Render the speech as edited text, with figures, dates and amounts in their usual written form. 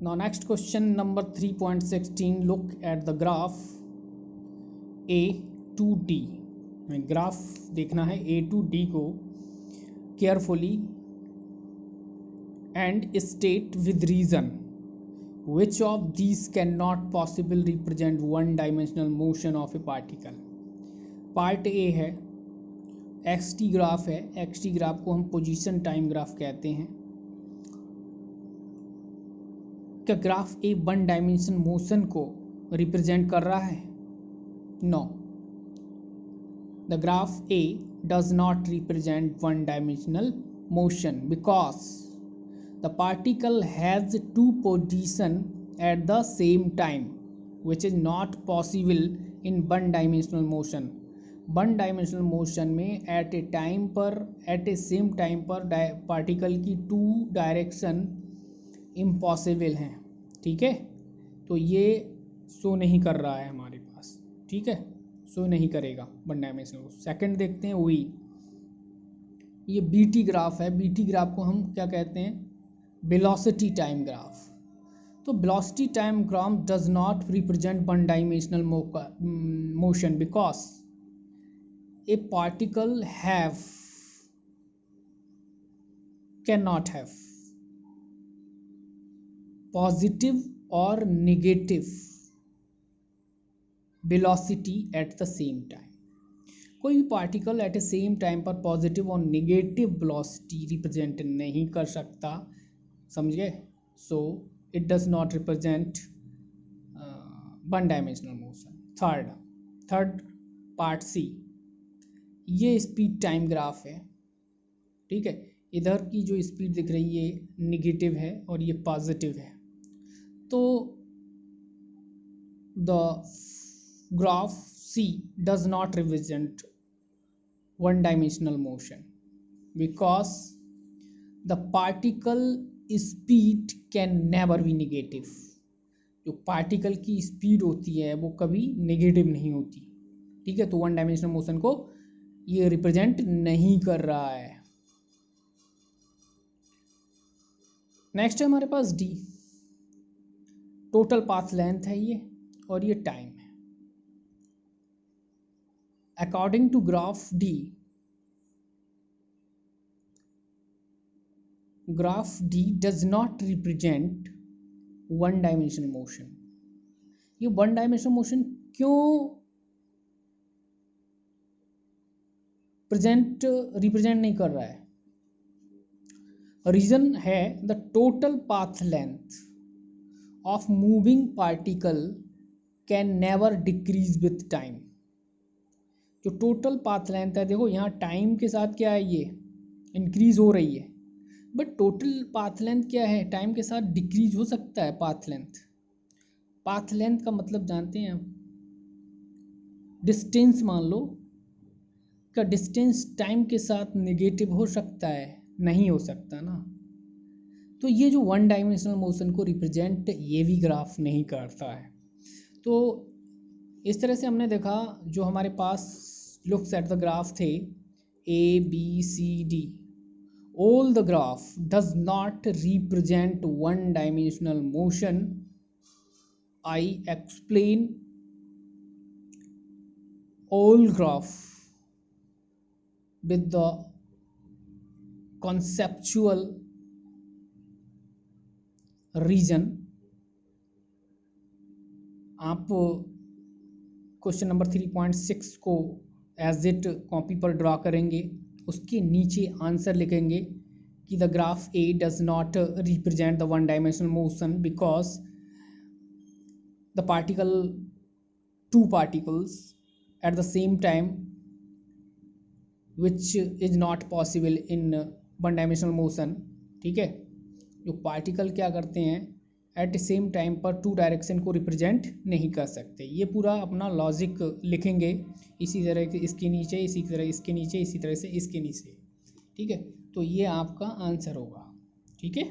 Now next question number 3.16, look at the graph A to D. Graph देखना है A to D को carefully and state with reason which of these cannot possibly represent one dimensional motion of a particle. Part A है, xt graph है, xt graph को हम position time graph कहते हैं। क्या graph A one dimension motion को represent कर रहा है? No, the graph A does not represent one dimensional motion because the particle has two position at the same time which is not possible in one dimensional motion. One dimensional motion में at a same time पर particle की to direction impossible हैं। ठीक है, तो ये show नहीं कर रहा है हमारे पास। ठीक है, शो नहीं करेगा वन डायमेंशनल। सेकंड देखते हैं वी, ये बीटी ग्राफ है। बीटी ग्राफ को हम क्या कहते हैं? Velocity time graph. तो velocity time graph does not represent one dimensional motion because a particle cannot have positive or negative velocity at the same time। कोई भी particle at a same time पर positive और negative velocity represent नहीं कर सकता, समझ गए? So it does not represent one dimensional motion. Third part C, ये स्पीड टाइम ग्राफ है। ठीक है, इधर की जो स्पीड दिख रही है निगेटिव है और ये पॉजिटिव है। तो the graph C does not represent one dimensional motion because the particle speed can never be negative. जो पार्टिकल की स्पीड होती है वो कभी नेगेटिव नहीं होती। ठीक है, तो वन डायमेंशनल मोशन को ये रिप्रेजेंट नहीं कर रहा है। नेक्स्ट है हमारे पास डी, टोटल पाथ लेंथ है ये और ये टाइम है। According to graph D, graph D does not represent one dimensional motion. ये वन डायमेंशनल मोशन क्यों रिप्रेजेंट नहीं कर रहा है? रीजन है the total path length of moving particle can never decrease with time. जो टोटल पाथ लेंथ है, देखो यहाँ टाइम के साथ क्या है, ये इंक्रीज हो रही है, बट टोटल पाथ लेंथ क्या है? टाइम के साथ डिक्रीज हो सकता है पाथ लेंथ। पाथ लेंथ का मतलब जानते हैं आप? डिस्टेंस मान लो, का डिस्टेंस टाइम के साथ नेगेटिव हो सकता है? नहीं हो सकता ना। तो ये जो वन डायमेंशनल मोशन को रिप्रेजेंट ये भी ग्राफ नहीं करता है। तो इस तरह से हमने देखा, जो हमारे पास लुक्स एट द ग्राफ थे A B C D, all the graph does not represent one dimensional motion. I explain all graph with the conceptual reason। आप क्वेश्चन नंबर 3.6 को एज इट कॉपी पर ड्रा करेंगे, उसके नीचे answer लिखेंगे कि the graph A does not represent the one dimensional motion because the two particles at the same time which is not possible in one dimensional motion। ठीक है, जो particle क्या करते हैं एट सेम टाइम पर to direction को represent नहीं कर सकते। ये पूरा अपना लॉजिक लिखेंगे इसी तरह के, इसके नीचे, इसी तरह इसके नीचे, इसी तरह से इसके नीचे। ठीक है, तो ये आपका आंसर होगा। ठीक है।